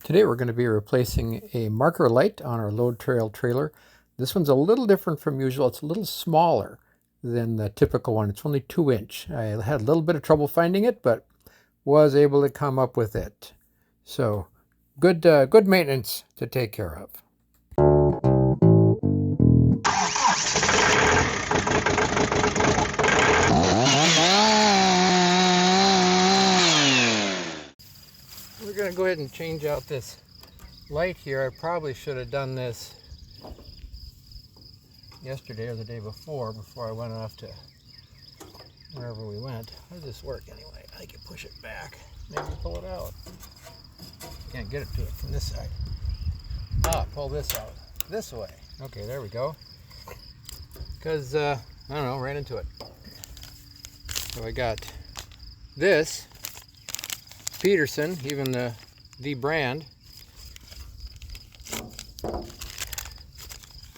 Today we're going to be replacing a marker light on our load trail trailer. This one's a little different from usual. It's a little smaller than the typical one. It's only 2-inch. I had a little bit of trouble finding it, but was able to come up with it. So good maintenance to take care of. We're going to go ahead and change out this light here. I probably should have done this yesterday or the day before I went off to wherever we went. How does this work anyway? I can push it back, maybe pull it out. Can't get it to it from this side. Pull this out this way. Okay, there we go. Because I don't know, ran into it. So I got this Peterson, even the brand,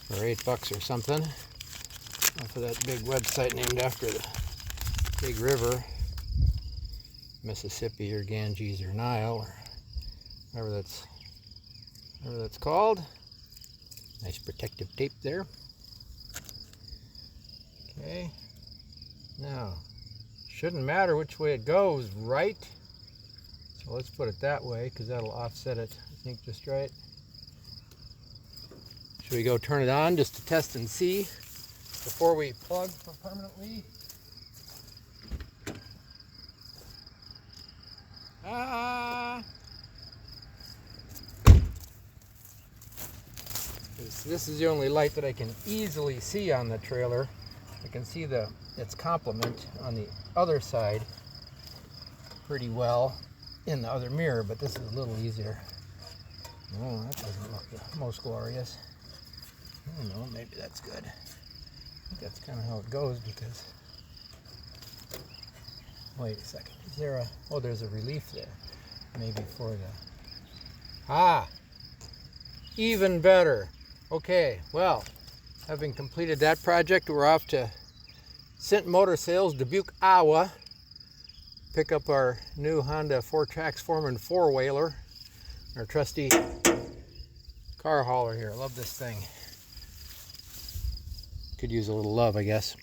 for $8 or something, off of that big website named after the big river, Mississippi or Ganges or Nile or whatever that's called. Nice protective tape there. Okay, now shouldn't matter which way it goes, right? So let's put it that way because that'll offset it, I think, just right. Should we go turn it on just to test and see before we plug for permanently? This is the only light that I can easily see on the trailer. I can see its complement on the other side pretty well in the other mirror, but this is a little easier. Oh, that doesn't look the most glorious. I don't know, maybe that's good. I think that's kind of how it goes because... Wait a second, is there a... Oh, there's a relief there. Maybe for the... Even better. Okay, well, having completed that project, we're off to Cint Motor Sales, Dubuque, Iowa. Pick up our new Honda 4-Trax Foreman 4-wheeler. Our trusty car hauler here. I love this thing. Could use a little love, I guess.